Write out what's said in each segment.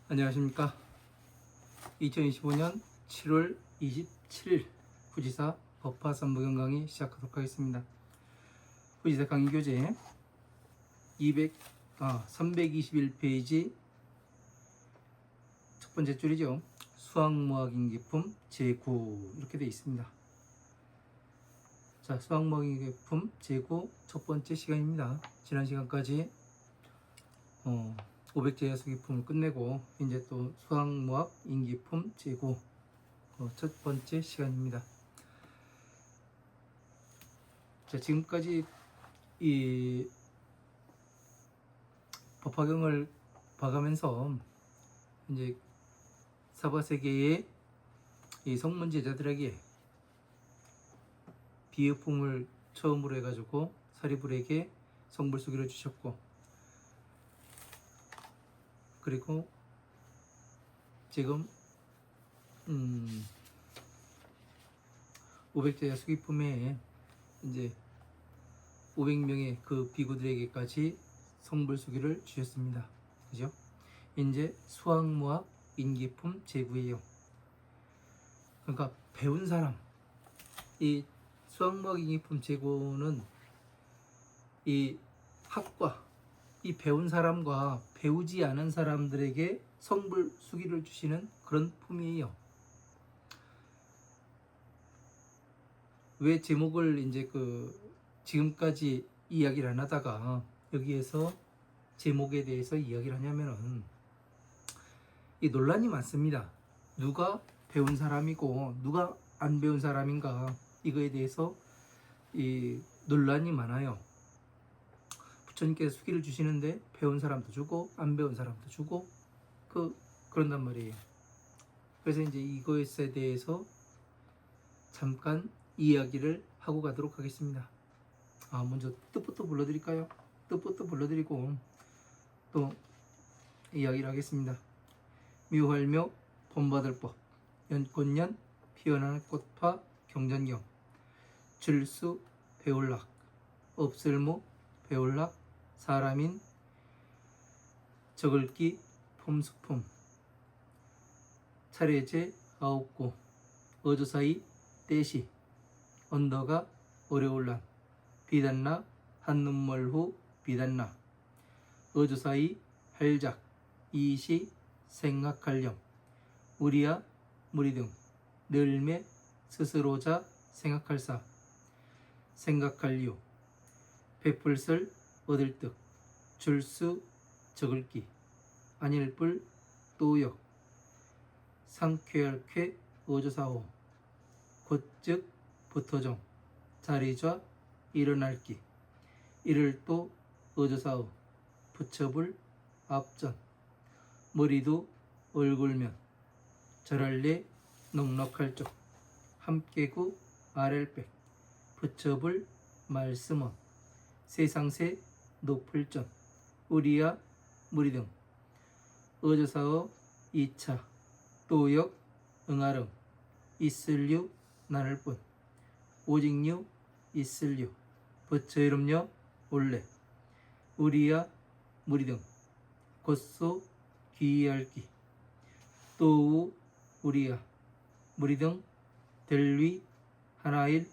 안녕하십니까. 2025년 7월 27일 후지사 법화 선부경 강의 시작하도록 하겠습니다. 후지사 강의 교재 321페이지 첫 번째 줄이죠. 수학무학인기품 제9 이렇게 되어 있습니다. 자, 수학무학인기품 제9 첫 번째 시간입니다. 지난 시간까지 500제 수기품을 끝내고 이제 또 수학무학 인기품 제9 첫 번째 시간입니다. 자, 지금까지 이 법화경을 봐가면서 이제 사바세계의 이 성문제자들에게 비유품을 처음으로 해가지고 사리불에게 성불수기를 주셨고, 그리고 지금 500제자 수기품에 이제 500명의 그 비구들에게까지 성불수기를 주셨습니다. 그죠? 이제 수학무학 인기품 제9예요. 그러니까 배운 사람, 이 수학무학 인기품 제9는 이 학과, 이 배운 사람과 배우지 않은 사람들에게 성불수기를 주시는 그런 품이에요. 왜 제목을 이제 지금까지 이야기를 안 하다가 여기에서 제목에 대해서 이야기를 하냐면은 이 논란이 많습니다. 누가 배운 사람이고 누가 안 배운 사람인가, 이거에 대해서 이 논란이 많아요. 부처님께서 수기를 주시는데 배운 사람도 주고 안 배운 사람도 주고 그런단 말이에요. 그래서 이제 이것에 대해서 잠깐 이야기를 하고 가도록 하겠습니다. 먼저 뜻부터 불러드릴까요? 뜻부터 불러드리고 또 이야기를 하겠습니다. 묘활묘 본받을법, 연꽃년 피어나는 꽃파 경전경, 줄수 배울락, 없을무 배울락, 사람인 적을기 폼수품, 차례제 아홉고, 어조사이 떼시, 언더가 어려울란, 비단나 한눈멀 후 비단나, 어조사이 할작 이시 생각할렴, 우리야 무리등 늘매 스스로자 생각할사, 생각할류, 베풀설 얻을 득, 줄수 적을기, 아닐불 또역, 상쾌할쾌 어조사호, 곧즉 부터정, 자리좌 일어날기, 이를또 어조사호, 부처불 앞전, 머리도 얼굴면, 절할래 넉넉할 쪽, 함께구 아렐백, 부처불 말씀원, 세상세 높을 전, 우리야 무리등, 어조사어 2차, 또역 응아름, 있을류 나눌뿐, 오직류 있을류, 부처이름요 올래, 우리야 무리등, 곧소 귀할기, 또우 우리야 무리등, 델위 하나일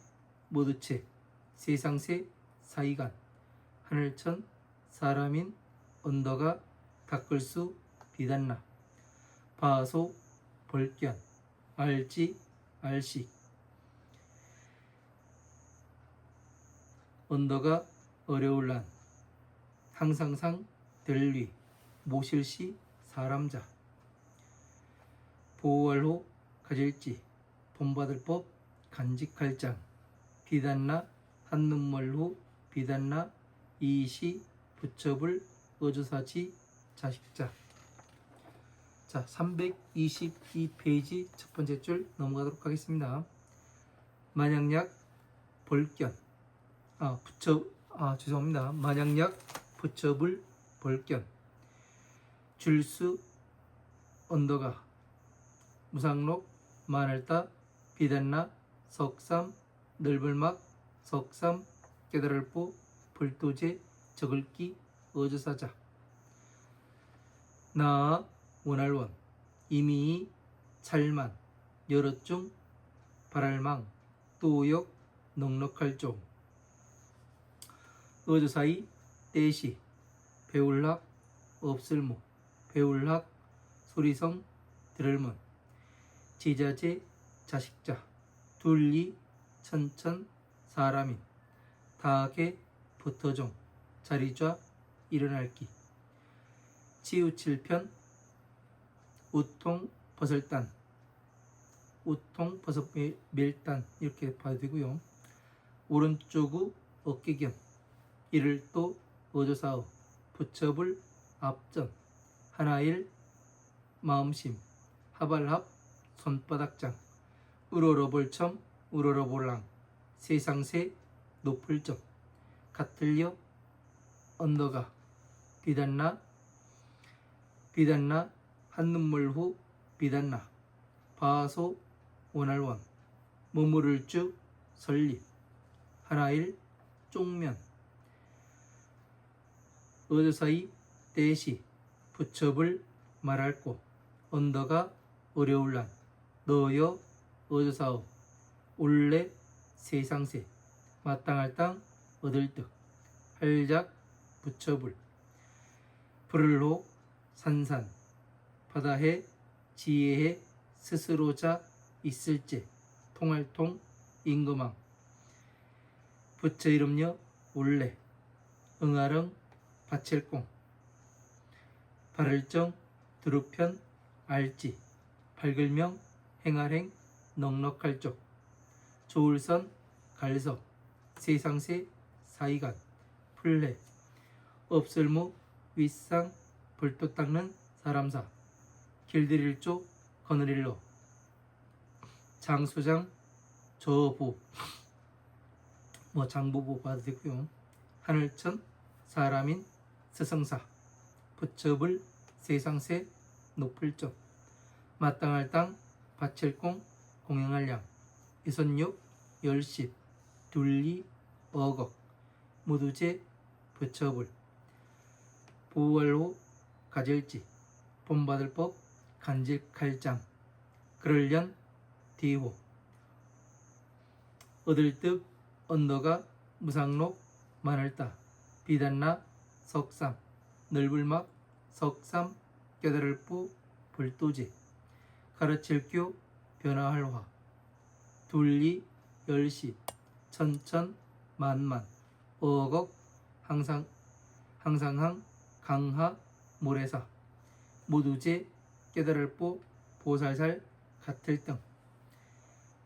모두체, 세상세 사이간, 하늘천 사람인 언더가 닦을수 비단나, 바소 벌견, 알지 알식, 언더가 어려울란, 항상상 델위 모실시 사람자, 보호할호 가질지, 본받을법 간직할장, 비단나 한눈멀후 비단나 이시 부처불 어조사지 자식자. 자, 322페이지 첫 번째 줄 넘어가도록 하겠습니다. 만약약 벌견, 죄송합니다. 만약약 부처불 벌견, 줄수 언더가 무상록 마늘따 비단나 석삼 넓을막 석삼 깨달을보 불도제 적을기 어조사자, 나 원할원 이미이 찰만 여럿중 발할망 또역 넉넉할 종 어조사이 떼시 배울락 없을무 배울락 소리성 들을문 제자제 자식자 둘리 천천 사람인 다하게 붙어종 자리좌 일어날기 치우칠편 우통 버설단 우통 버섯 밀단 이렇게 봐야 되고요. 오른쪽우 어깨겸 이를 또 어조사어 부처불 앞전 하나일 마음심 하발합 손바닥장 우러러볼첨 우러러볼랑 세상세 높을점 같을려 언더가 비단나 비단나 한눈물 후 비단나 바소 원할원 머무를 주 설립 하나일 쪽면 어조사이 떼시 부처불 말할꼬 언더가 어려울란 너여 어조사오 올레 세상세 마땅할 땅 얻을 듯 할작 부처불 불을호 산산 바다해 지혜해 스스로자 있을제 통할통 임금왕 부처 이름여 올레 응아릉 바첼공 발을정 두루편 알지 발글명 행할행 넉넉할 쪽 조울선 갈석 세상세 사이간 풀레 없을무 윗상 불도 닦는 사람사 길들일 쪽 거느릴로 장수장 저부 장부부 봐도 되고요. 하늘천 사람인 스승사 부처불 세상세 높을점 마땅할 땅 바칠공 공양할 양 이선육 열십 둘리 어걱 무두제 부처불 보월호 가질지 본받을 법 간직할장 그럴련 디호 얻을 득 언더가 무상록 마늘따 비단나 석삼 넓을막 석삼 깨달을 뿌 불도제 가르칠교 변화할화 둘리 열시 천천 만만 어걱 항상항 강하 모래사 모두제 깨달을 뿌 보살살 같을 등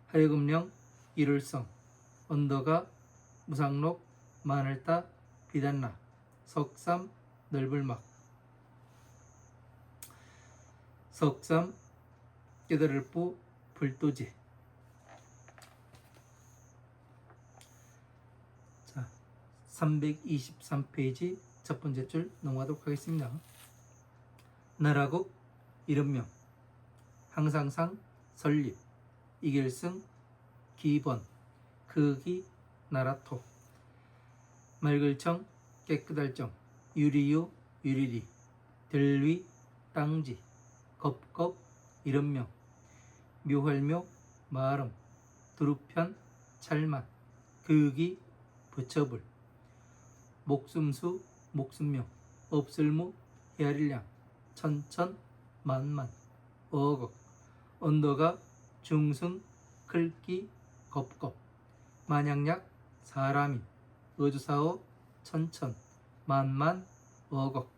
하여금령 일을성 언더가 무상록 마늘따 비단나 석삼 넓을막 석삼 깨달을 뿌 불도제 자 323페이지 첫 번째 줄 넘어가도록 하겠습니다. 나라국 이름명 항상상 설립 이길승 기번 극이 나라토 맑을청 깨끗할정 유리유 유리리 들위 땅지 겁겁 이름명 묘할묘 마름 두루편 찰만 극이 부처불 목숨수 목숨명 없을무 헤아릴량 천천 만만 어걱 언더가 중승 클기 겁겁 만약약 사람인 어조사어 천천 만만 어걱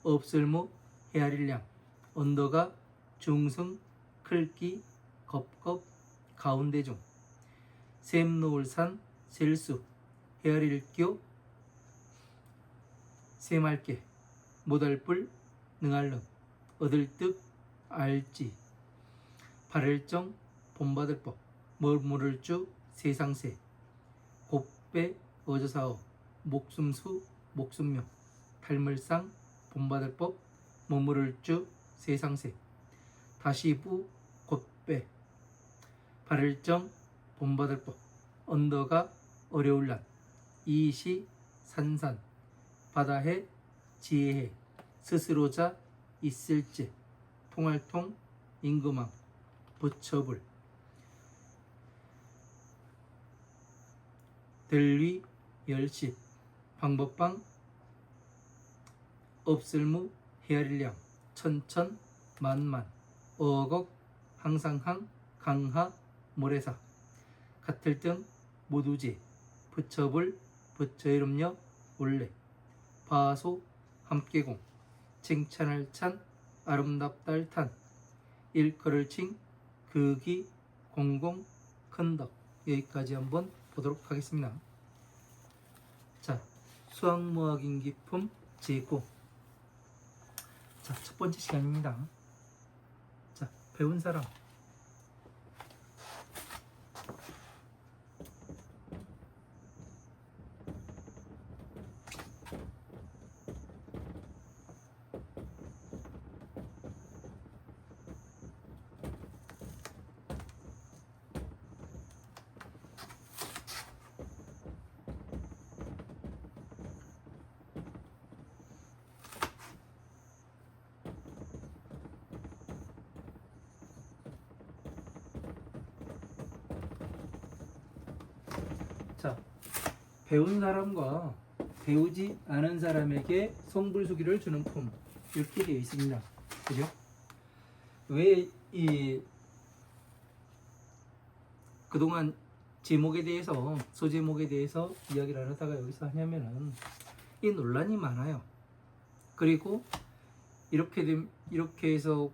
없을무 헤아릴량 언더가 중승 클기 겁겁 가운데중 샘노을산 셀수 헤아릴교 세말게 못알뿔 능알릉 얻을득 알지 발을정 본받을 법 머무를 주 세상세 곱배 어조사어 목숨수 목숨명 탈물상 본받을 법 머무를 주 세상세 다시부 곱배 발을정 본받을 법 언더가 어려울란 이시 산산 바다해 지혜해 스스로자 있을지 통알통, 임금왕, 부처불, 델위, 열십, 방법방, 없을무, 헤아릴량, 천천, 만만, 어곡, 항상항, 강하, 모래사, 같을등, 무두지, 부처불, 부처이름여, 원래, 바소, 함께공, 칭찬할 찬, 아름답달 탄, 일거를 칭, 극이, 공공, 큰덕. 여기까지 한번 보도록 하겠습니다. 자, 수학무학인기품 제9. 자, 첫 번째 시간입니다. 자, 배운 사람. 자, 배운 사람과 배우지 않은 사람에게 송불수기를 주는 품, 이렇게 되어 있습니다. 그죠? 왜 이 그동안 제목에 대해서, 소제목에 대해서 이야기를 안 하다가 여기서 하냐면은 이 논란이 많아요. 그리고 이렇게 해서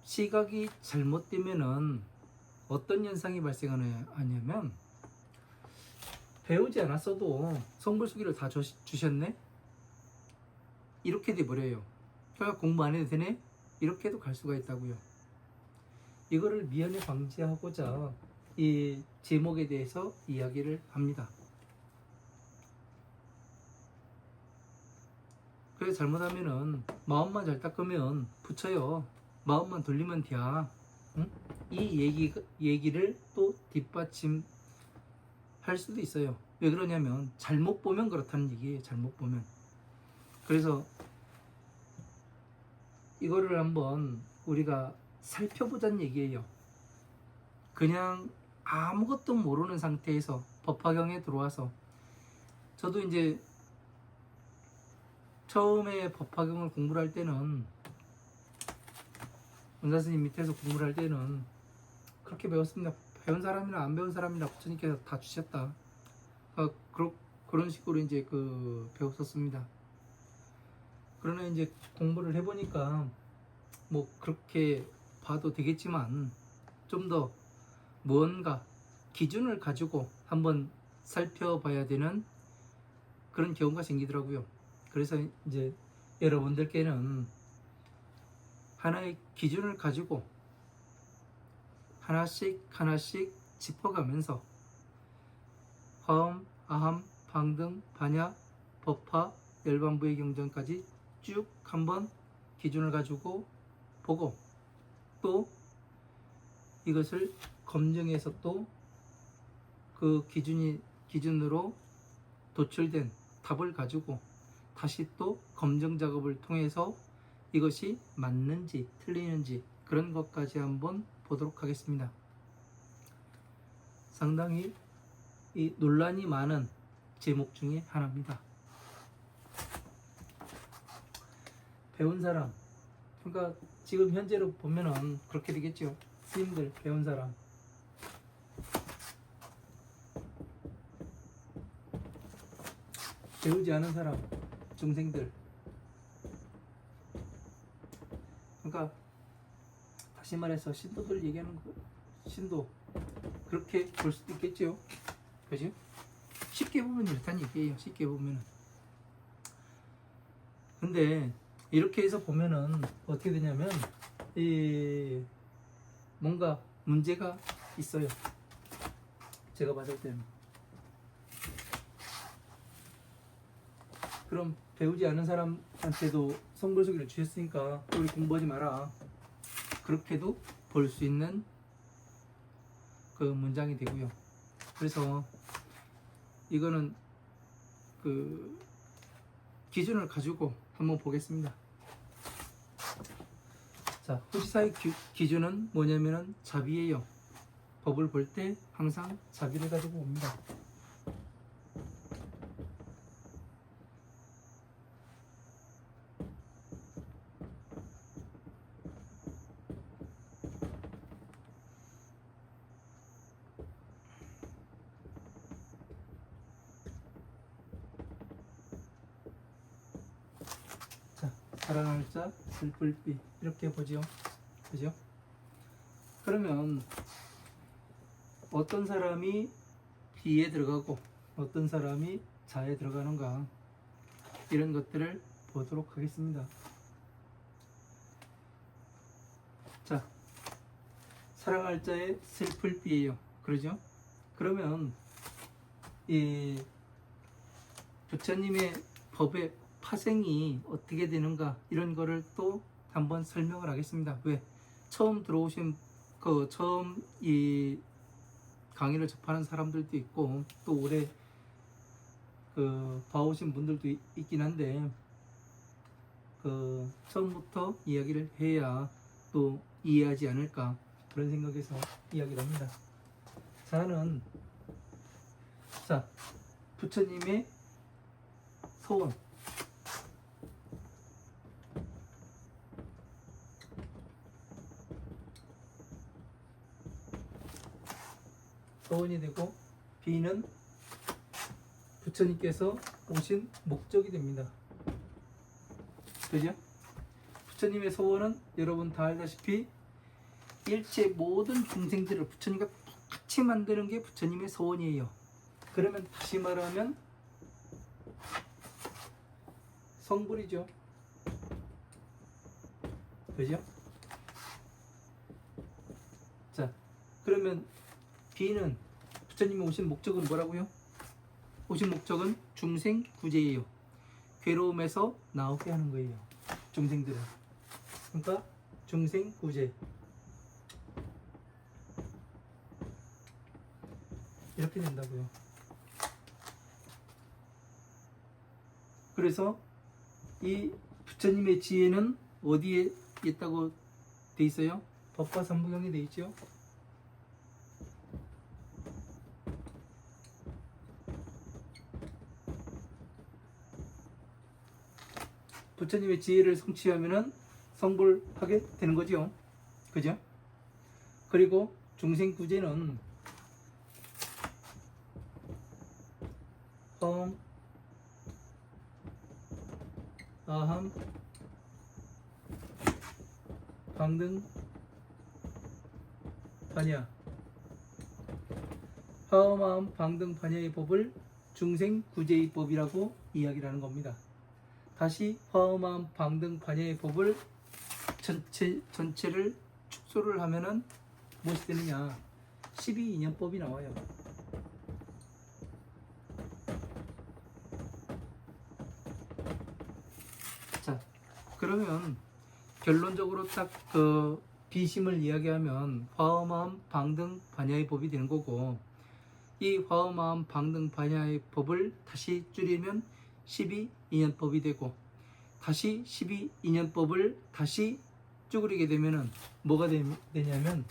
시각이 잘못되면은 어떤 현상이 발생하냐면, 배우지 않았어도 송불수기를 다 주셨네? 이렇게 돼버려요. 그러니까 공부 안 해도 되네? 이렇게도 갈 수가 있다고요. 이거를 미연에 방지하고자 이 제목에 대해서 이야기를 합니다. 그래서 잘못하면은 마음만 잘 닦으면 붙여요. 마음만 돌리면 돼야. 응? 이 얘기를 또 뒷받침 할 수도 있어요. 왜 그러냐면 잘못 보면 그렇다는 얘기예요. 잘못 보면. 그래서 이거를 한번 우리가 살펴보자는 얘기예요. 그냥 아무것도 모르는 상태에서 법화경에 들어와서, 저도 이제 처음에 법화경을 공부를 할 때는, 원사 스님 밑에서 공부를 할 때는 그렇게 배웠습니다. 배운 사람이나 안 배운 사람이나 부처님께서 다 주셨다. 그런 식으로 이제 배웠었습니다. 그러나 이제 공부를 해보니까 뭐 그렇게 봐도 되겠지만, 좀 더 무언가 기준을 가지고 한번 살펴봐야 되는 그런 경우가 생기더라고요. 그래서 이제 여러분들께는 하나의 기준을 가지고 하나씩 짚어가면서 화엄, 아함, 방등, 반야, 법화, 열반부의 경전까지 쭉 한번 기준을 가지고 보고, 또 이것을 검증해서 또 그 기준으로 도출된 답을 가지고 다시 또 검증 작업을 통해서 이것이 맞는지 틀리는지 그런 것까지 한번 보도록 하겠습니다. 상당히 이 논란이 많은 제목 중에 하나입니다. 배운 사람, 그러니까 지금 현재로 보면은 그렇게 되겠죠. 스님들, 배운 사람. 배우지 않은 사람, 중생들. 그러니까 다시 말해서 신도들 얘기하는 거, 신도, 그렇게 볼 수도 있겠죠. 그죠? 쉽게 보면 이렇다는 얘기예요. 쉽게 보면은. 근데 이렇게 해서 보면은 어떻게 되냐면, 뭔가 문제가 있어요. 제가 봤을 때는. 그럼 배우지 않은 사람한테도 송불수기를 주셨으니까 우리 공부하지 마라, 그렇게도 볼 수 있는 그 문장이 되고요. 그래서 이거는 그 기준을 가지고 한번 보겠습니다. 자, 후지사의 기준은 뭐냐면은 자비예요. 법을 볼 때 항상 자비를 가지고 봅니다. 자, 사랑할 자, 슬플 비 이렇게 보죠. 그죠? 그러면 어떤 사람이 비에 들어가고 어떤 사람이 자에 들어가는가 이런 것들을 보도록 하겠습니다. 자, 사랑할 자의 슬플 비예요. 그러죠? 그러면 이 부처님의 법의 파생이 어떻게 되는가 이런 거를 또 한번 설명을 하겠습니다. 왜? 처음 들어오신 처음 이 강의를 접하는 사람들도 있고 또 오래 봐오신 분들도 있긴 한데 처음부터 이야기를 해야 또 이해하지 않을까 그런 생각에서 이야기를 합니다. 자는 자 부처님의 소원 소원이 되고 비는 부처님께서 오신 목적이 됩니다. 그죠? 부처님의 소원은 여러분 다 알다시피 일체 모든 중생들을 부처님과 똑같이 만드는 게 부처님의 소원이에요. 그러면 다시 말하면 성불이죠. 그죠? 자, 그러면 비는 부처님이 오신 목적은 뭐라고요? 오신 목적은 중생 구제예요. 괴로움에서 나오게 하는 거예요. 중생들은. 그러니까 중생 구제. 이렇게 된다고요. 그래서 이 부처님의 지혜는 어디에 있다고 돼 있어요? 법과 삼부경에 돼 있죠. 부처님의 지혜를 성취하면은 성불하게 되는 거죠. 그죠? 그리고 중생 구제는 험, 아함, 방등, 반야. 화엄, 아함, 방등, 반야의 법을 중생 구제의 법이라고 이야기를 하는 겁니다. 다시 화엄, 아함, 방등, 반야의 법을 전체를 축소를 하면은 무엇이 되느냐? 12인연법이 나와요. 자, 그러면 결론적으로 딱 비심을 이야기하면 화엄, 아함, 방등, 반야의 법이 되는 거고, 이 화엄, 아함, 방등, 반야의 법을 다시 줄이면 12인연법이 되고, 다시 12인연법을 다시 쭈그리게 되면은 뭐가 되냐면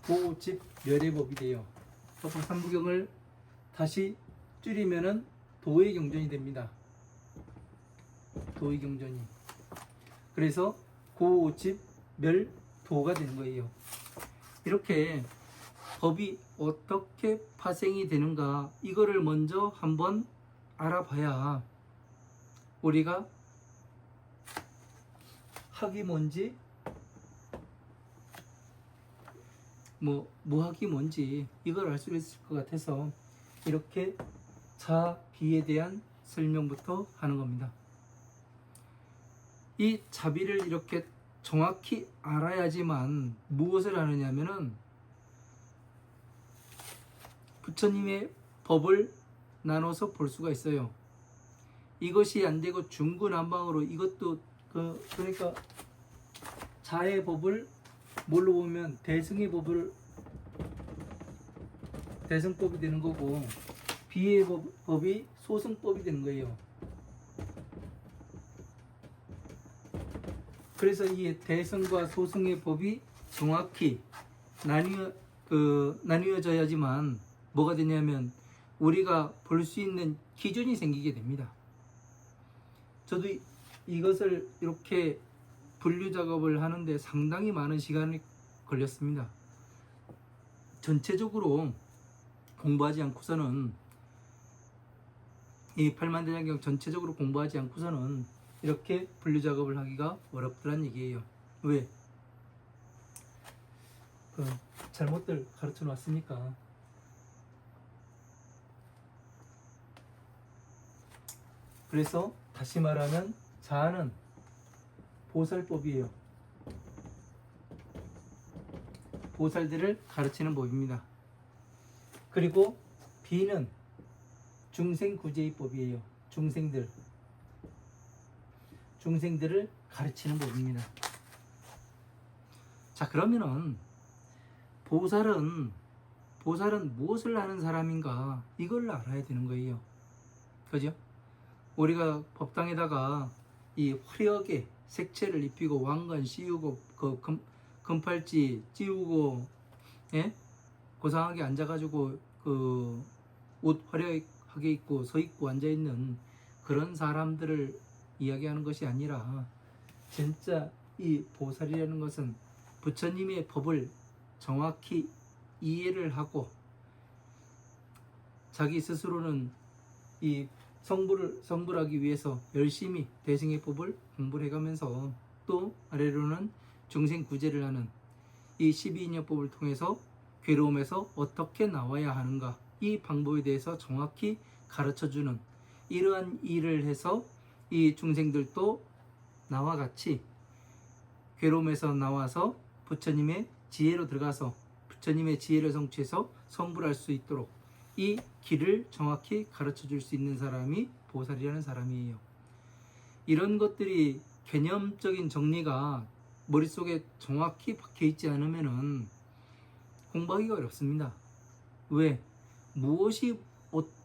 고집 멸의법이 돼요. 법화 삼부경을 다시 줄이면은 도의경전이 됩니다. 도의경전이. 그래서 고집 멸도가 되는 거예요. 이렇게 법이 어떻게 파생이 되는가 이거를 먼저 한번 알아봐야 우리가 학이 뭔지 무학이 뭔지 이걸 알 수 있을 것 같아서 이렇게 자비에 대한 설명부터 하는 겁니다. 이 자비를 이렇게 정확히 알아야지만 무엇을 하느냐면은 부처님의 법을 나눠서 볼 수가 있어요. 이것이 안 되고 중구난방으로 이것도 그러니까 자의 법을 뭘로 보면 대승의 대승법이 되는 거고 비의 법이 소승법이 되는 거예요. 그래서 이 대승과 소승의 법이 정확히 나뉘어져야지만 뭐가 되냐면 우리가 볼 수 있는 기준이 생기게 됩니다. 저도 이것을 이렇게 분류 작업을 하는데 상당히 많은 시간이 걸렸습니다. 전체적으로 공부하지 않고서는 이 팔만대장경 전체적으로 공부하지 않고서는 이렇게 분류 작업을 하기가 어렵더란 얘기예요. 왜? 잘못들 가르쳐 놨으니까. 그래서 다시 말하면 자는 보살법이에요. 보살들을 가르치는 법입니다. 그리고 비는 중생구제의법이에요. 중생들을 가르치는 법입니다. 자, 그러면은 보살은 무엇을 하는 사람인가 이걸 알아야 되는 거예요. 그죠? 우리가 법당에다가 이 화려하게 색채를 입히고 왕관 씌우고 금팔찌 찌우고 예? 고상하게 앉아가지고 옷 화려하게 입고 서 있고 앉아 있는 그런 사람들을 이야기하는 것이 아니라 진짜 이 보살이라는 것은 부처님의 법을 정확히 이해를 하고 자기 스스로는 이 성불하기 위해서 열심히 대승의 법을 공부를 해가면서 또 아래로는 중생구제를 하는 이 12인연법을 통해서 괴로움에서 어떻게 나와야 하는가 이 방법에 대해서 정확히 가르쳐주는 이러한 일을 해서 이 중생들도 나와 같이 괴로움에서 나와서 부처님의 지혜로 들어가서 부처님의 지혜를 성취해서 성불할 수 있도록 이 길을 정확히 가르쳐 줄 수 있는 사람이 보살이라는 사람이에요. 이런 것들이 개념적인 정리가 머릿속에 정확히 박혀 있지 않으면은 공부하기가 어렵습니다. 왜?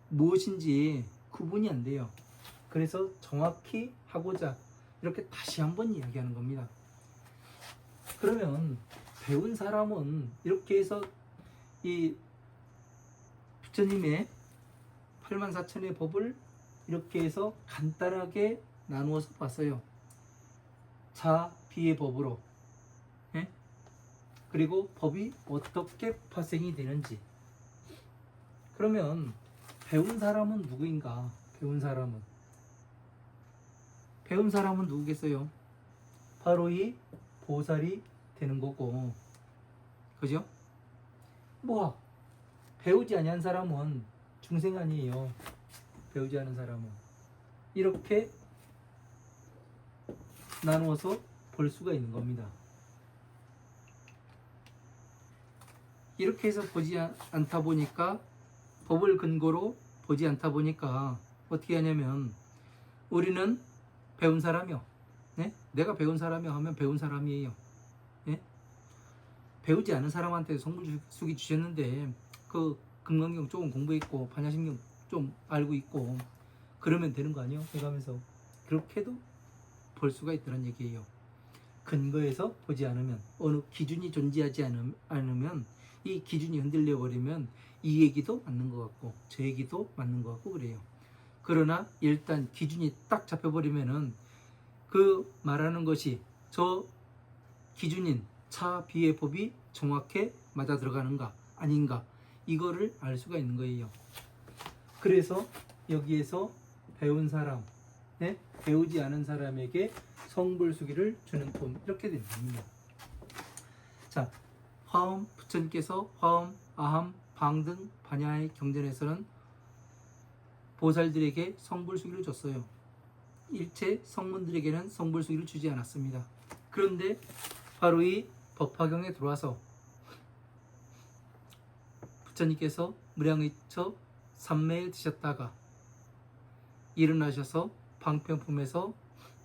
무엇인지 구분이 안 돼요. 그래서 정확히 하고자 이렇게 다시 한번 이야기하는 겁니다. 그러면 배운 사람은 이렇게 해서 이 부처님의 84,000의 법을 이렇게 해서 간단하게 나누어서 봤어요. 자, 비의 법으로. 예? 그리고 법이 어떻게 파생이 되는지. 그러면 배운 사람은 누구인가? 배운 사람은 누구겠어요? 바로 이 보살이 되는 거고. 그죠? 배우지 아니한 사람은 중생 아니에요. 배우지 않은 사람은 이렇게 나누어서 볼 수가 있는 겁니다. 이렇게 해서 보지 않다 보니까 법을 근거로 보지 않다 보니까 어떻게 하냐면 우리는 배운 사람이요. 네? 내가 배운 사람이요 하면 배운 사람이에요. 네? 배우지 않은 사람한테 성불수기 주셨는데 그 금강경 조금 공부했고 반야심경 좀 알고 있고 그러면 되는 거 아니에요? 해가면서 그렇게도 볼 수가 있다는 얘기예요. 근거에서 보지 않으면 어느 기준이 존재하지 않으면 이 기준이 흔들려 버리면 이 얘기도 맞는 것 같고 저 얘기도 맞는 것 같고 그래요. 그러나 일단 기준이 딱 잡혀버리면은 그 말하는 것이 저 기준인 차 비의 법이 정확히 맞아 들어가는가 아닌가 이거를 알 수가 있는 거예요. 그래서 여기에서 배운 사람, 네? 배우지 않은 사람에게 성불수기를 주는 품 이렇게 되는 겁니다. 자, 화엄 부처님께서 화엄, 아함, 방등, 반야의 경전에서는 보살들에게 성불수기를 줬어요. 일체 성문들에게는 성불수기를 주지 않았습니다. 그런데 바로 이 법화경에 들어와서 부처님께서 무량의처 삼매에 드셨다가 일어나셔서 방편품에서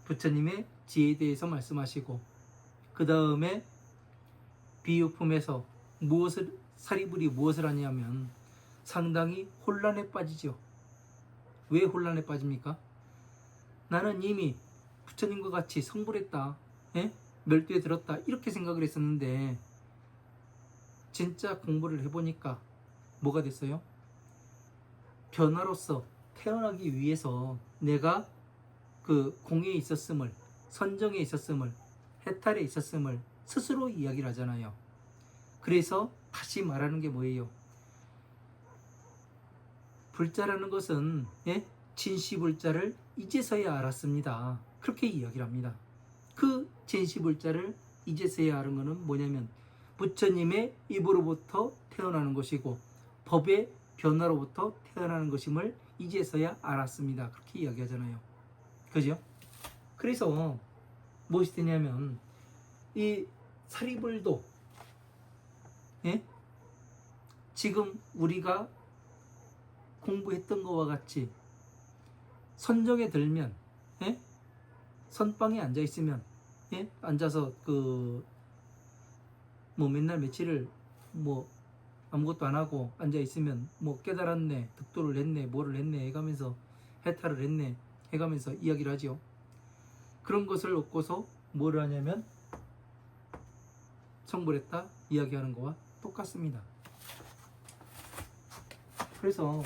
부처님의 지혜에 대해서 말씀하시고 그 다음에 비유품에서 사리불이 무엇을 하냐면 상당히 혼란에 빠지죠. 왜 혼란에 빠집니까? 나는 이미 부처님과 같이 성불했다, 예? 멸두에 들었다, 이렇게 생각을 했었는데 진짜 공부를 해보니까 뭐가 됐어요? 변화로서 태어나기 위해서 내가 그 공에 있었음을, 선정에 있었음을, 해탈에 있었음을 스스로 이야기를 하잖아요. 그래서 다시 말하는 게 뭐예요? 불자라는 것은, 예? 진시불자를 이제서야 알았습니다. 그렇게 이야기를 합니다. 그 진시불자를 이제서야 아는 것은 뭐냐면 부처님의 입으로부터 태어나는 것이고 법의 변화로부터 태어나는 것임을 이제서야 알았습니다. 그렇게 이야기하잖아요. 그죠? 그래서 무엇이 되냐면 이 사리불도, 예? 지금 우리가 공부했던 것과 같이 선정에 들면, 예? 선방에 앉아 있으면, 예? 앉아서 뭐 맨날 며칠을 뭐 아무것도 안 하고 앉아 있으면 뭐 깨달았네, 득도를 했네, 뭐를 했네 해가면서 해탈을 했네 해가면서 이야기를 하죠. 그런 것을 놓고서 뭐를 하냐면 성불했다 이야기하는 거와 똑같습니다. 그래서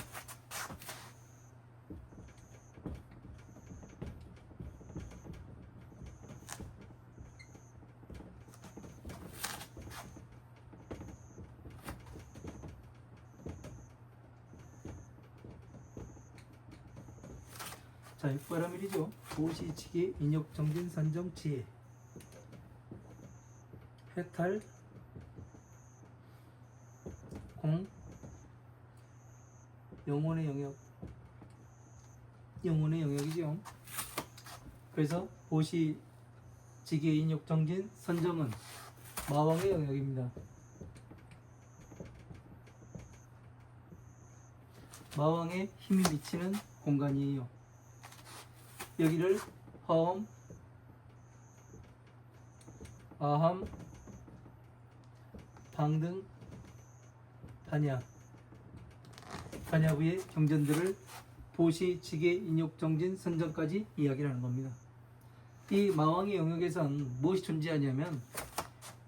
자, 육바라밀이죠. 보시치기 인욕정진 선정지혜 해탈 공 영혼의 영역이죠. 그래서 보시지기 인욕정진 선정은 마왕의 영역입니다. 마왕의 힘이 미치는 공간이에요. 여기를 허엄, 아함, 방등, 반야부의 경전들을 보시, 지계, 인욕, 정진, 선정까지 이야기를 하는 겁니다. 이 마왕의 영역에선 무엇이 존재하냐면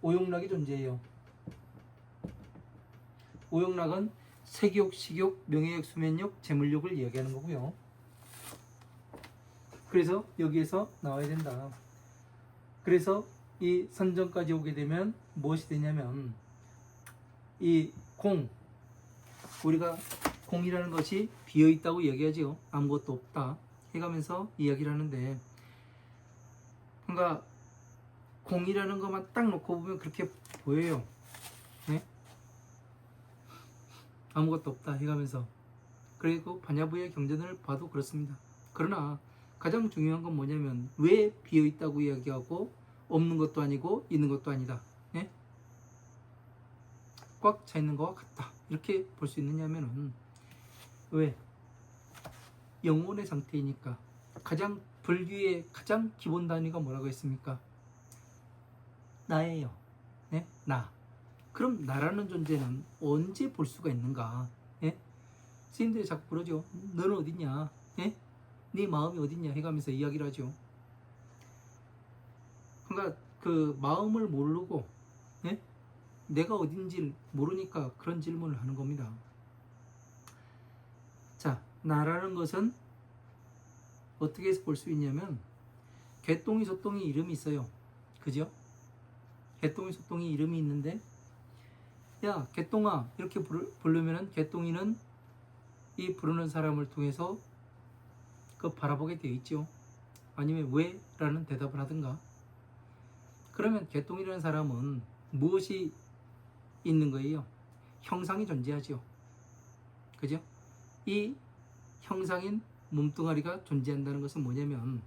오욕락이 존재해요. 오욕락은 색욕, 식욕, 명예욕, 수면욕, 재물욕을 이야기하는 거고요. 그래서 여기에서 나와야 된다. 그래서 이 선정까지 오게 되면 무엇이 되냐면 이 공, 우리가 공이라는 것이 비어있다고 이야기하지요. 아무것도 없다 해가면서 이야기를 하는데, 그러니까 공이라는 것만 딱 놓고 보면 그렇게 보여요. 네? 아무것도 없다 해가면서. 그리고 반야부의 경전을 봐도 그렇습니다. 그러나 가장 중요한 건 뭐냐면 왜 비어있다고 이야기하고 없는 것도 아니고 있는 것도 아니다, 예? 꽉 차 있는 것과 같다, 이렇게 볼 수 있느냐면은 왜? 영혼의 상태이니까. 가장 불교의 가장 기본 단위가 뭐라고 했습니까? 나예요. 네? 나. 그럼 나라는 존재는 언제 볼 수가 있는가? 예? 스님들이 자꾸 그러죠. 너는 어딨냐? 예? 네 마음이 어딨냐 해가면서 이야기를 하죠. 그러니까 그 마음을 모르고, 예? 내가 어딘지 모르니까 그런 질문을 하는 겁니다. 자, 나라는 것은 어떻게 해서 볼 수 있냐면 개똥이 소똥이 이름이 있어요. 그죠? 개똥이 소똥이 이름이 있는데, 야 개똥아 이렇게 부르면은 개똥이는 이 부르는 사람을 통해서 그 바라보게 되어 있죠. 아니면 왜? 라는 대답을 하든가. 그러면 개똥이라는 사람은 무엇이 있는 거예요? 형상이 존재하죠. 그죠? 이 형상인 몸뚱아리가 존재한다는 것은 뭐냐면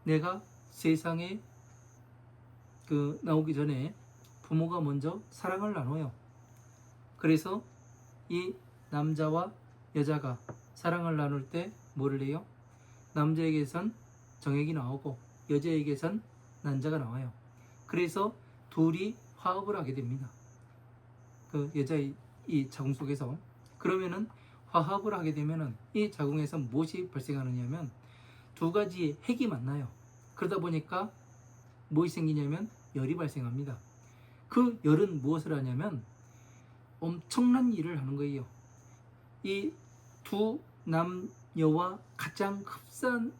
내가 세상에 나오기 전에 부모가 먼저 사랑을 나눠요. 그래서 이 남자와 여자가 사랑을 나눌 때 뭐를 해요? 남자에게선 정액이 나오고 여자에게선 난자가 나와요. 그래서 둘이 화합을 하게 됩니다. 그 여자의 이 자궁 속에서. 그러면은 화합을 하게 되면은 이 자궁에서 무엇이 발생하느냐면 두 가지의 핵이 만나요. 그러다 보니까 무엇이 생기냐면 열이 발생합니다. 그 열은 무엇을 하냐면 엄청난 일을 하는 거예요. 이 두 남녀와 가장 흡사한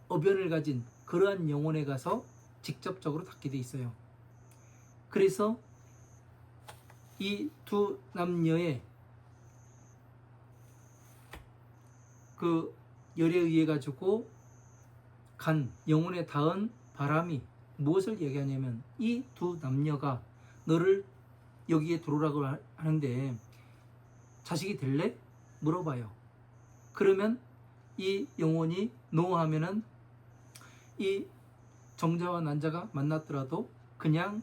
어변을 가진 그러한 영혼에 가서 직접적으로 닿게 돼 있어요. 그래서 이 두 남녀의 그 열에 의해 가지고 간 영혼에 닿은 바람이 무엇을 얘기하냐면 이 두 남녀가 너를 여기에 들어오라고 하는데 자식이 될래? 물어봐요. 그러면 이 영혼이 노하면은 이 정자와 난자가 만났더라도 그냥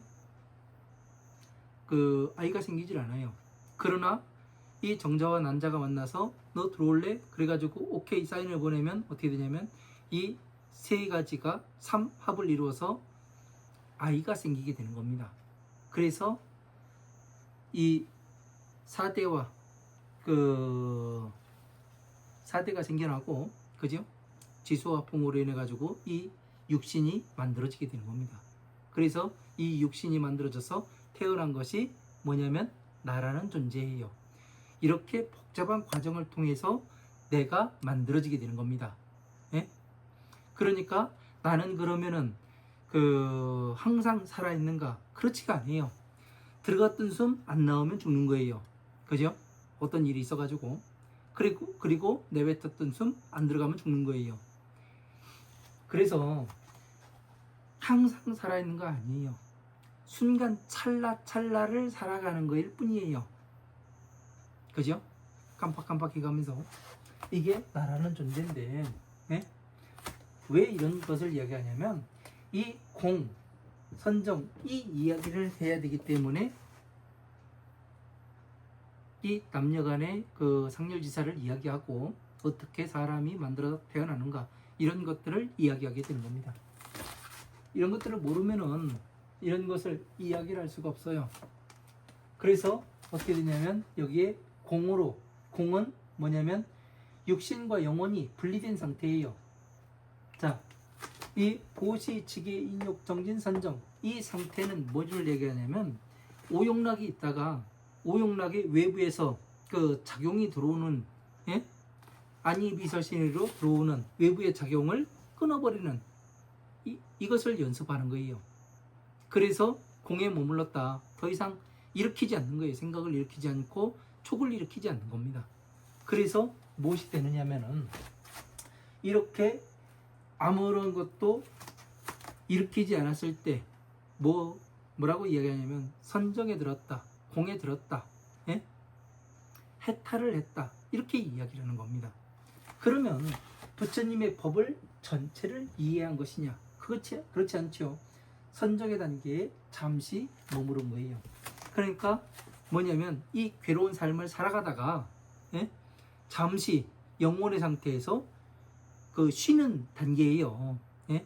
그 아이가 생기질 않아요. 그러나 이 정자와 난자가 만나서 너 들어올래? 그래가지고 오케이 사인을 보내면 어떻게 되냐면 이 세 가지가 삼합을 이루어서 아이가 생기게 되는 겁니다. 그래서 이 사대와 그 사대가 생겨나고, 그죠? 지수화풍으로 인해 가지고 이 육신이 만들어지게 되는 겁니다. 그래서 이 육신이 만들어져서 태어난 것이 뭐냐면 나라는 존재예요. 이렇게 복잡한 과정을 통해서 내가 만들어지게 되는 겁니다. 예? 그러니까 나는 그러면은 그 항상 살아있는가? 그렇지가 않아요. 들어갔던 숨 안 나오면 죽는 거예요. 그죠? 어떤 일이 있어가지고 그리고 내뱉었던 숨 안 들어가면 죽는 거예요. 그래서 항상 살아있는 거 아니에요. 순간 찰나를 살아가는 거일 뿐이에요. 그죠? 깜빡깜빡 해가면서 이게 나라는 존재인데, 네? 왜 이런 것을 이야기하냐면 이 공, 선정, 이 이야기를 해야 되기 때문에 이 남녀 간의 그 상렬지사를 이야기하고 어떻게 사람이 만들어 태어나는가 이런 것들을 이야기하게 되는 겁니다. 이런 것들을 모르면은 이런 것을 이야기를 할 수가 없어요. 그래서 어떻게 되냐면 여기에 공은 뭐냐면 육신과 영혼이 분리된 상태예요. 자, 이 보시, 지기, 인욕, 정진, 선정, 이 상태는 뭐를 얘기하냐면 오용락이 있다가 오용락의 외부에서 그 작용이 들어오는, 예? 안이비설신으로 들어오는 외부의 작용을 끊어버리는 이것을 연습하는 거예요. 그래서 공에 머물렀다. 더 이상 일으키지 않는 거예요. 생각을 일으키지 않고 촉을 일으키지 않는 겁니다. 그래서 무엇이 되느냐면은 이렇게 아무런 것도 일으키지 않았을 때 뭐라고 이야기하냐면 선정에 들었다, 공에 들었다, 예? 해탈을 했다, 이렇게 이야기를 하는 겁니다. 그러면 부처님의 법을 전체를 이해한 것이냐? 그렇지 않죠. 선정의 단계에 잠시 머무른 거예요. 그러니까 뭐냐면 이 괴로운 삶을 살아가다가, 예? 잠시 영혼의 상태에서 그 쉬는 단계예요. 예?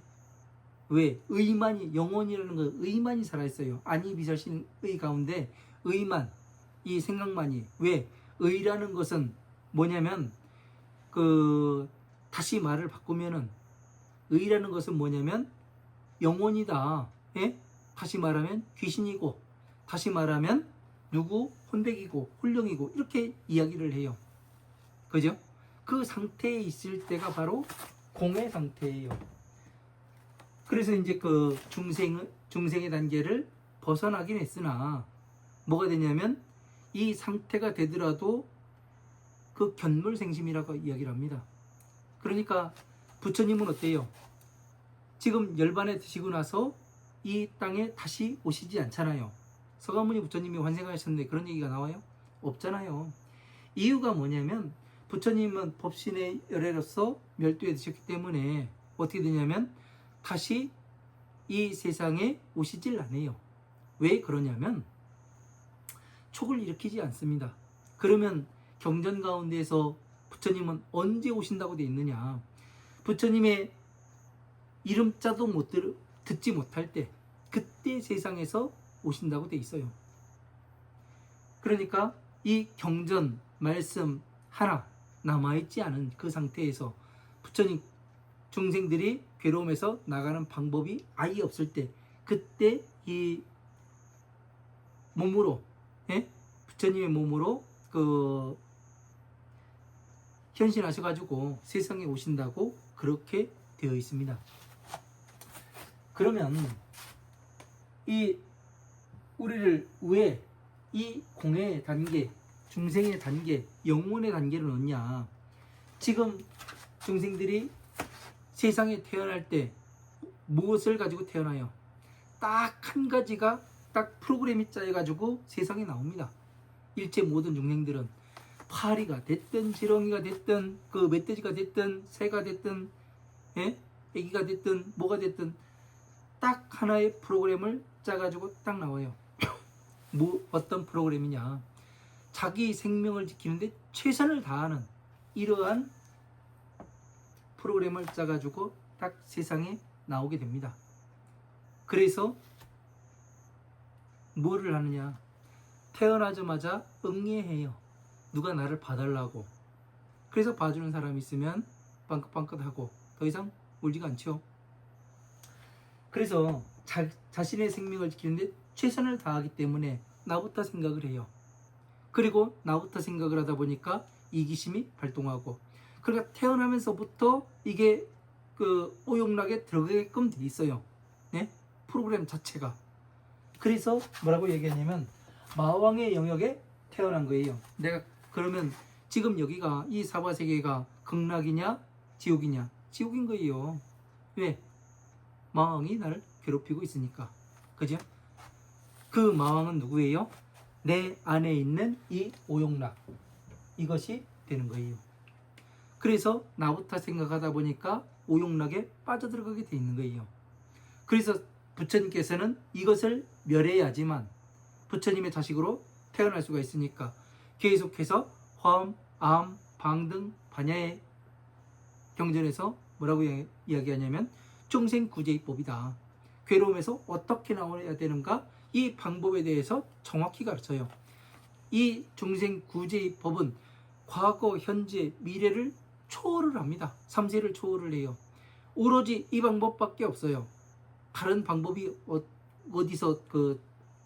왜? 의만이, 영혼이라는 건 의만이 살아있어요. 안이비설신의 가운데 의만, 이 생각만이. 왜? 의라는 것은 뭐냐면 다시 말을 바꾸면은 의라는 것은 뭐냐면 영혼이다. 예? 다시 말하면 귀신이고, 다시 말하면 누구? 혼백이고 홀령이고, 이렇게 이야기를 해요. 그죠? 그 상태에 있을 때가 바로 공의 상태예요. 그래서 이제 그 중생의 단계를 벗어나긴 했으나 뭐가 되냐면 이 상태가 되더라도 그 견물생심이라고 이야기를 합니다. 그러니까 부처님은 어때요? 지금 열반에 드시고 나서 이 땅에 다시 오시지 않잖아요. 서가모니 부처님이 환생하셨는데 그런 얘기가 나와요? 없잖아요. 이유가 뭐냐면 부처님은 법신의 열애로서 멸두에 드셨기 때문에 어떻게 되냐면 다시 이 세상에 오시질 않아요. 왜 그러냐면 촉을 일으키지 않습니다. 그러면 경전 가운데에서 부처님은 언제 오신다고 되어 있느냐? 부처님의 이름자도 듣지 못할 때, 그때 세상에서 오신다고 되어 있어요. 그러니까 이 경전 말씀 하나 남아있지 않은 그 상태에서 부처님 중생들이 괴로움에서 나가는 방법이 아예 없을 때, 그때 이 몸으로, 예? 부처님의 몸으로 그 현신하셔가지고 세상에 오신다고 그렇게 되어 있습니다. 그러면 이 우리를 왜 이 공의 단계, 중생의 단계, 영혼의 단계를 넣냐? 지금 중생들이 세상에 태어날 때 무엇을 가지고 태어나요? 딱 한 가지가 딱 프로그램이 짜여가지고 세상에 나옵니다. 일체 모든 중생들은 파리가 됐든 지렁이가 됐든 그 멧돼지가 됐든 새가 됐든, 예? 애기가 됐든 뭐가 됐든 딱 하나의 프로그램을 짜가지고 딱 나와요. 뭐 어떤 프로그램이냐? 자기 생명을 지키는데 최선을 다하는 이러한 프로그램을 짜가지고 딱 세상에 나오게 됩니다. 그래서 뭐를 하느냐? 태어나자마자 응애해요. 누가 나를 봐달라고. 그래서 봐주는 사람이 있으면 빵긋빵긋하고 더 이상 울지가 않죠. 그래서 자신의 생명을 지키는데 최선을 다하기 때문에 나부터 생각을 해요. 그리고 나부터 생각을 하다 보니까 이기심이 발동하고, 그러니까 태어나면서부터 이게 그 오용락에 들어가게끔 돼 있어요. 네? 프로그램 자체가. 그래서 뭐라고 얘기하냐면 마왕의 영역에 태어난 거예요. 내가 그러면 지금 여기가 이 사바세계가 극락이냐 지옥이냐? 지옥인 거예요. 왜? 마왕이 나를 괴롭히고 있으니까. 그죠? 그 마왕은 누구예요? 내 안에 있는 이 오용락, 이것이 되는 거예요. 그래서 나부터 생각하다 보니까 오용락에 빠져들어가게 돼 있는 거예요. 그래서 부처님께서는 이것을 멸해야지만 부처님의 자식으로 태어날 수가 있으니까 계속해서 화엄, 암, 방등, 반야의 경전에서 뭐라고 이야기하냐면 중생구제법이다. 괴로움에서 어떻게 나와야 되는가, 이 방법에 대해서 정확히 가르쳐요. 이 중생구제법은 과거, 현재, 미래를 초월을 합니다. 3세를 초월을 해요. 오로지 이 방법밖에 없어요. 다른 방법이 어디서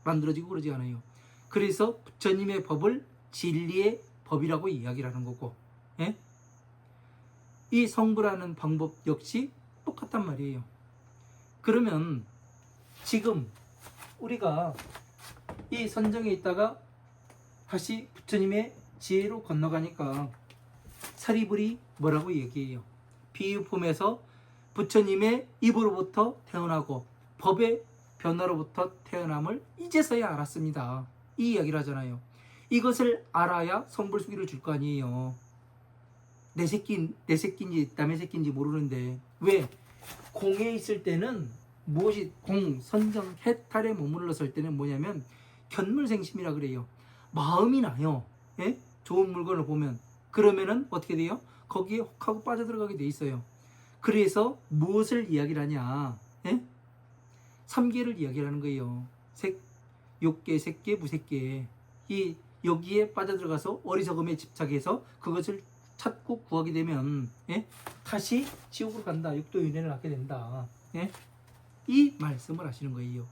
만들어지고 그러지 않아요. 그래서 부처님의 법을 진리의 법이라고 이야기를 하는 거고, 예? 이 성불하는 방법 역시 똑같단 말이에요. 그러면 지금 우리가 이 선정에 있다가 다시 부처님의 지혜로 건너가니까 사리불이 뭐라고 얘기해요? 비유품에서 부처님의 입으로부터 태어나고 법의 변화로부터 태어남을 이제서야 알았습니다. 이 이야기를 하잖아요. 이것을 알아야 성불수기를 줄 거 아니에요. 내 새끼인지 남의 새끼인지 모르는데, 왜? 공에 있을 때는 무엇이 공, 선정, 해탈에 머물렀을 때는 뭐냐면 견물생심이라 그래요. 마음이 나요. 예? 좋은 물건을 보면. 그러면은 어떻게 돼요? 거기에 혹하고 빠져들어가게 돼 있어요. 그래서 무엇을 이야기를 하냐? 예? 3계를 이야기를 하는 거예요. 욕계, 색계, 무색계. 여기에 빠져들어가서 어리석음에 집착해서 그것을 찾고 구하게 되면, 예? 다시 지옥으로 간다. 육도윤회를 하게 된다. 예? 이 말씀을 하시는 거예요.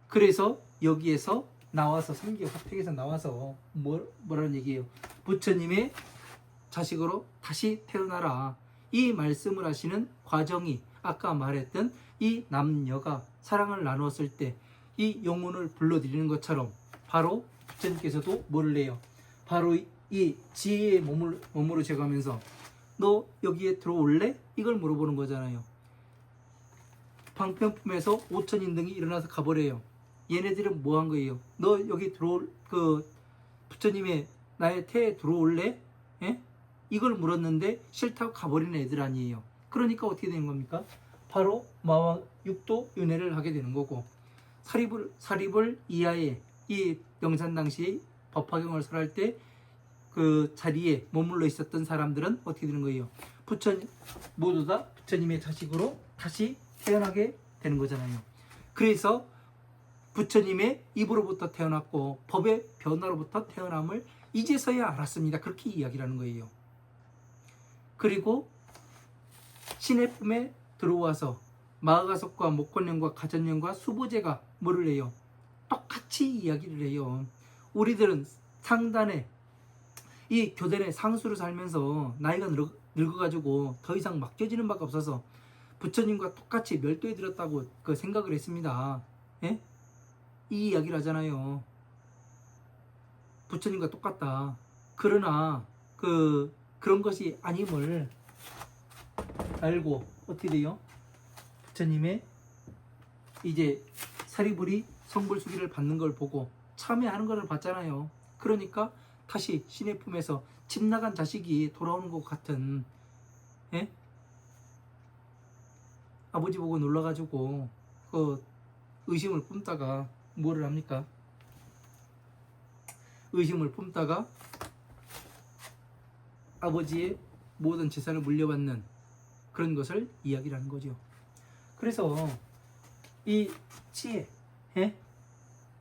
그래서 여기에서 나와서 3계 화택에서 나와서 뭐라는 얘기예요? 부처님의 자식으로 다시 태어나라. 이 말씀을 하시는 과정이 아까 말했던 이 남녀가 사랑을 나누었을 때 이 영혼을 불러들이는 것처럼 바로 부처님께서도 뭐를 해요? 바로 이 지혜의 몸으로 제가면서 너 여기에 들어올래? 이걸 물어보는 거잖아요. 방편품에서 5천인등이 일어나서 가버려요. 얘네들은 뭐 한 거예요? 너 여기 부처님의 나의 태에 들어올래? 예? 이걸 물었는데 싫다고 가버리는 애들 아니에요. 그러니까 어떻게 되는 겁니까? 바로 마왕 육도 윤회를 하게 되는 거고, 사리불 이하에 이 영산 당시에 법화경을 설할 때 그 자리에 머물러 있었던 사람들은 어떻게 되는 거예요? 모두 다 부처님의 자식으로 다시 태어나게 되는 거잖아요. 그래서 부처님의 입으로부터 태어났고 법의 변화로부터 태어남을 이제서야 알았습니다. 그렇게 이야기를 하는 거예요. 그리고 신의 품에 들어와서 마가석과 목권령과 가전령과 수보제가 뭐를 해요? 똑같이 이야기를 해요. 우리들은 상단에 이 교단의 상수로 살면서 나이가 늙어가지고 더 이상 맡겨지는 바가 없어서 부처님과 똑같이 멸도해 드렸다고 그 생각을 했습니다. 예? 이 이야기를 하잖아요. 부처님과 똑같다. 그러나 그런 것이 아님을 알고 어떻게 돼요? 부처님의 이제 사리불이 성불수기를 받는 걸 보고 참여하는 것을 봤잖아요. 그러니까 다시 신의 품에서 집 나간 자식이 돌아오는 것 같은, 예? 아버지 보고 놀라가지고 그 의심을 뿜다가 뭐를 합니까? 의심을 뿜다가 아버지의 모든 재산을 물려받는 그런 것을 이야기를 하는 거죠. 그래서 이 지혜, 예?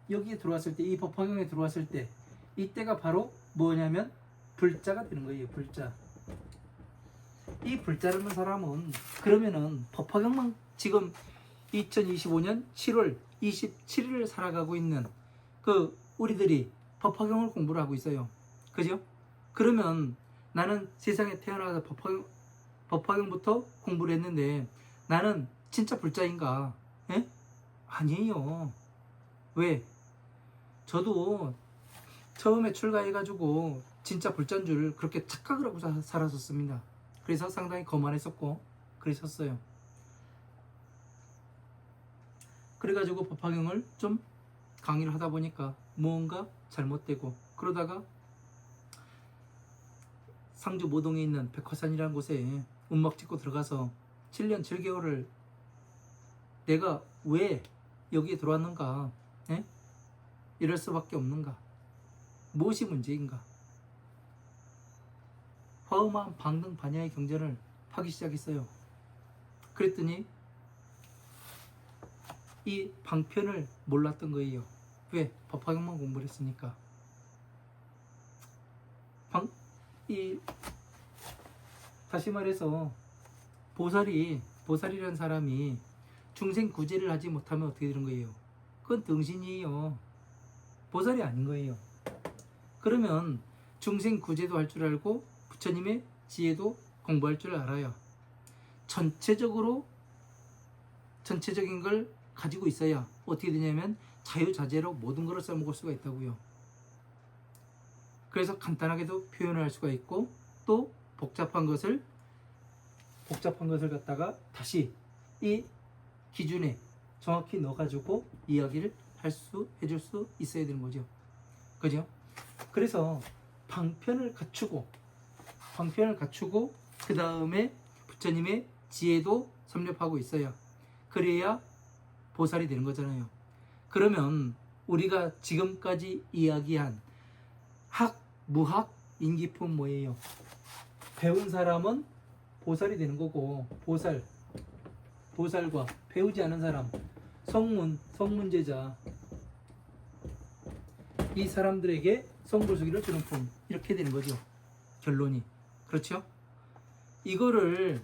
여기에 들어왔을 때, 이 법화경에 들어왔을 때 이때가 바로 뭐냐면 불자가 되는 거예요. 불자. 이 불자라는 사람은 그러면은 법화경만 지금 2025년 7월 27일을 살아가고 있는 그 우리들이 법화경을 공부를 하고 있어요. 그죠? 그러면 나는 세상에 태어나서 법화경부터 공부를 했는데 나는 진짜 불자인가? 예? 아니에요. 왜? 저도 처음에 출가해가지고 진짜 불자인 줄 그렇게 착각을 하고 살았었습니다. 그래서 상당히 거만했었고 그랬었어요. 그래가지고 법화경을 좀 강의를 하다 보니까 무언가 잘못되고 그러다가 상주 모동에 있는 백화산이라는 곳에 운막 찍고 들어가서 7년 7개월을 내가 왜 여기에 들어왔는가? 예? 이럴 수밖에 없는가? 무엇이 문제인가? 허음한 방등 반야의 경전을 하기 시작했어요. 그랬더니 이 방편을 몰랐던 거예요. 왜? 법화경만 공부를 했으니까. 다시 말해서 보살이라는 사람이 중생 구제를 하지 못하면 어떻게 되는 거예요? 그건 등신이에요. 보살이 아닌 거예요. 그러면 중생 구제도 할 줄 알고 부처님의 지혜도 공부할 줄 알아야 전체적인 걸 가지고 있어야 어떻게 되냐면 자유자재로 모든 것을 써먹을 수가 있다고요. 그래서 간단하게도 표현을 할 수가 있고 또 복잡한 것을 갖다가 다시 이 기준에 정확히 넣어가지고 이야기를 해줄 수 있어야 되는 거죠. 그죠? 그래서 방편을 갖추고 그 다음에 부처님의 지혜도 섭렵하고 있어야 그래야 보살이 되는 거잖아요. 그러면 우리가 지금까지 이야기한 학, 무학, 인기품 뭐예요? 배운 사람은 보살이 되는 거고 보살과 배우지 않은 사람 성문제자 이 사람들에게 성불수기를 주는 품 이렇게 되는 거죠. 결론이. 그렇죠? 이거를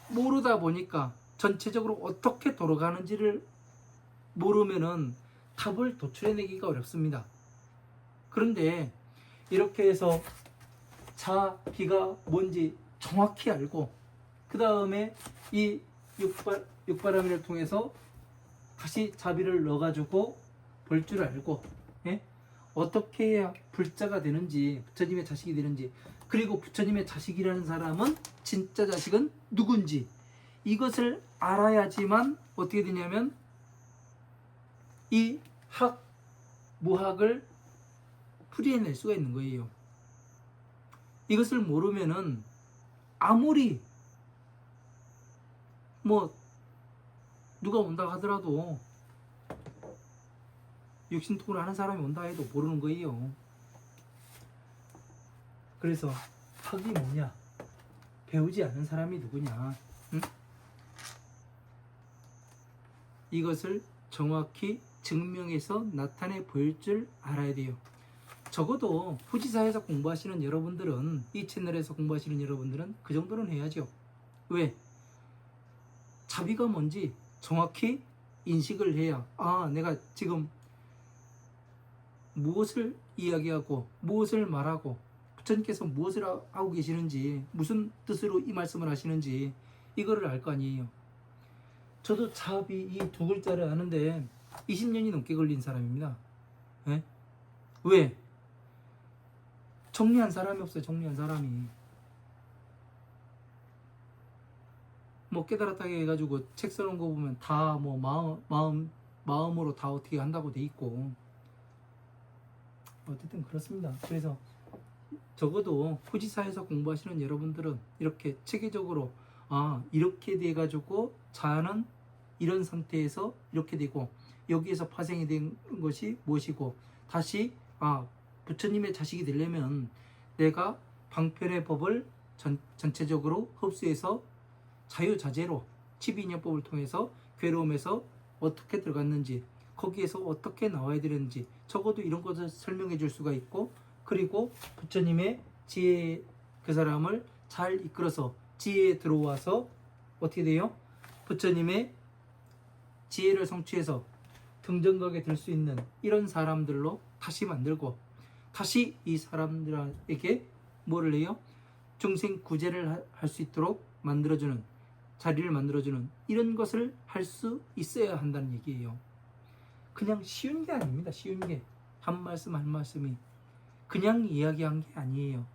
모르다 보니까 전체적으로 어떻게 돌아가는지를 모르면은 답을 도출해내기가 어렵습니다. 그런데 이렇게 해서 자비가 뭔지 정확히 알고 그 다음에 이 육바라밀을 통해서 다시 자비를 넣어가지고 볼 줄 알고, 예? 어떻게 해야 불자가 되는지 부처님의 자식이 되는지 그리고 부처님의 자식이라는 사람은 진짜 자식은 누군지 이것을 알아야지만 어떻게 되냐면 이 학, 무학을 풀이해낼 수가 있는 거예요. 이것을 모르면은 아무리 뭐 누가 온다 하더라도 육신통을 하는 사람이 온다 해도 모르는 거예요. 그래서 학이 뭐냐? 배우지 않은 사람이 누구냐? 응? 이것을 정확히 증명해서 나타내 보일 줄 알아야 돼요. 적어도 후지사에서 공부하시는 여러분들은, 이 채널에서 공부하시는 여러분들은 그 정도는 해야죠. 왜? 자비가 뭔지 정확히 인식을 해야, 아, 내가 지금 무엇을 이야기하고 무엇을 말하고 부처님께서 무엇을 하고 계시는지, 무슨 뜻으로 이 말씀을 하시는지 이거를 알 거 아니에요. 저도 자비 이 두 글자를 아는데 20년이 넘게 걸린 사람입니다. 네? 왜? 정리한 사람이 없어요. 정리한 사람이. 뭐 깨달았다고 해가지고 책 써놓은 거 보면 다 뭐 마음으로 다 어떻게 한다고 돼 있고, 어쨌든 그렇습니다. 그래서 적어도 후지사에서 공부하시는 여러분들은 이렇게 체계적으로, 아, 이렇게 돼 가지고 자아는 이런 상태에서 이렇게 되고, 여기에서 파생이 된 것이 무엇이고, 다시, 아, 부처님의 자식이 되려면 내가 방편의 법을 전체적으로 흡수해서 자유자재로 치비인연법을 통해서 괴로움에서 어떻게 들어갔는지, 거기에서 어떻게 나와야 되는지 적어도 이런 것을 설명해 줄 수가 있고, 그리고 부처님의 지혜, 그 사람을 잘 이끌어서 지혜에 들어와서 어떻게 돼요? 부처님의 지혜를 성취해서 등정각에 들 수 있는 이런 사람들로 다시 만들고, 다시 이 사람들에게 뭐를 해요? 중생 구제를 할 수 있도록 만들어주는, 자리를 만들어주는 이런 것을 할 수 있어야 한다는 얘기예요. 그냥 쉬운 게 아닙니다. 쉬운 게. 한 말씀 한 말씀이 그냥 이야기한 게 아니에요.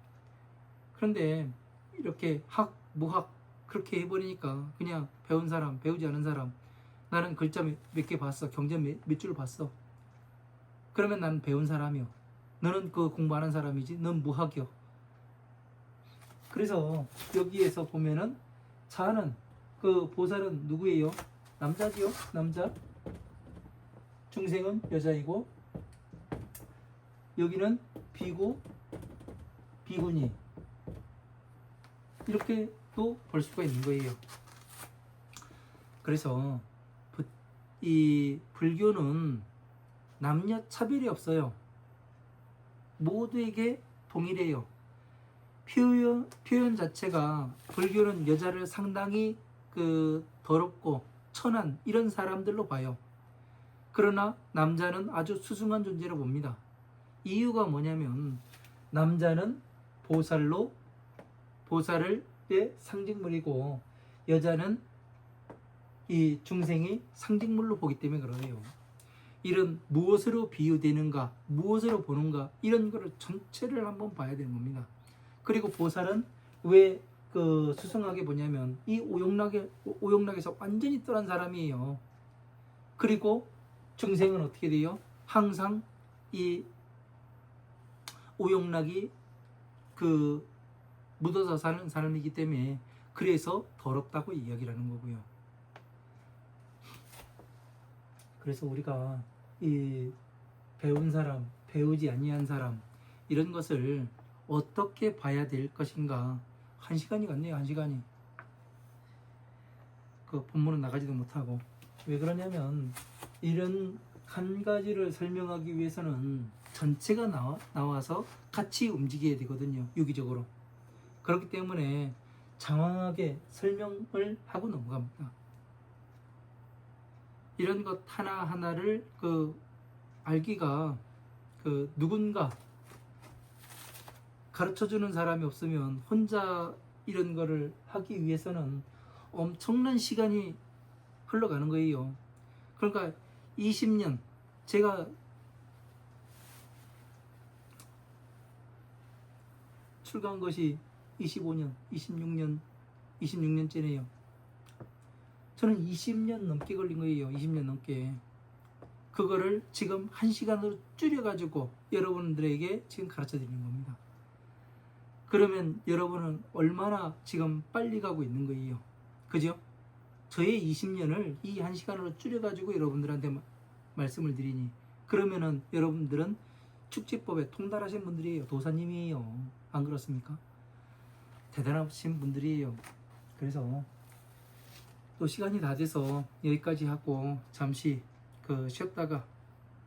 그런데 이렇게 학, 무학 그렇게 해버리니까 그냥 배운 사람, 배우지 않은 사람, 나는 글자 몇 개 봤어, 경제 몇 줄 봤어, 그러면 나는 배운 사람이요, 너는 그 공부 안 한 사람이지, 넌 무학이요. 그래서 여기에서 보면은 자는, 그 보살은 누구예요? 남자지요? 남자. 중생은 여자이고, 여기는 비구, 비구니, 이렇게 또 볼 수가 있는 거예요. 그래서 이 불교는 남녀 차별이 없어요. 모두에게 동일해요. 표현 자체가, 불교는 여자를 상당히 더럽고 천한 이런 사람들로 봐요. 그러나 남자는 아주 수승한 존재로 봅니다. 이유가 뭐냐면, 남자는 보살의 상징물이고, 여자는 이 중생이 상징물로 보기 때문에 그러네요. 이런 무엇으로 비유되는가, 무엇으로 보는가, 이런 거를 전체를 한번 봐야 되는 겁니다. 그리고 보살은 왜 수승하게 보냐면, 이 오용락에서 완전히 떠난 사람이에요. 그리고 중생은 어떻게 돼요? 항상 이 오용락이 묻어서 사는 사람이기 때문에, 그래서 더럽다고 이야기를 하는 거고요. 그래서 우리가 이 배운 사람, 배우지 아니한 사람, 이런 것을 어떻게 봐야 될 것인가. 1시간이 갔네요. 1시간이. 그 본문은 나가지도 못하고. 왜 그러냐면, 이런 한 가지를 설명하기 위해서는 전체가 나와서 같이 움직여야 되거든요. 유기적으로. 그렇기 때문에 장황하게 설명을 하고 넘어갑니다. 이런 것 하나하나를 알기가, 누군가 가르쳐주는 사람이 없으면 혼자 이런 거를 하기 위해서는 엄청난 시간이 흘러가는 거예요. 그러니까 20년, 제가 출가한 것이 25년, 26년째네요. 저는 20년 넘게 걸린 거예요. 20년 넘게. 그거를 지금 1시간으로 줄여가지고 여러분들에게 지금 가르쳐 드리는 겁니다. 그러면 여러분은 얼마나 지금 빨리 가고 있는 거예요. 그죠? 저의 20년을 이 1시간으로 줄여가지고 여러분들한테 말씀을 드리니, 그러면은 여러분들은 축지법에 통달하신 분들이에요. 도사님이에요. 안 그렇습니까? 대단하신 분들이에요. 그래서 또 시간이 다 돼서 여기까지 하고, 잠시 쉬었다가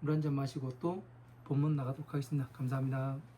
물 한 잔 마시고 또 본문 나가도록 하겠습니다. 감사합니다.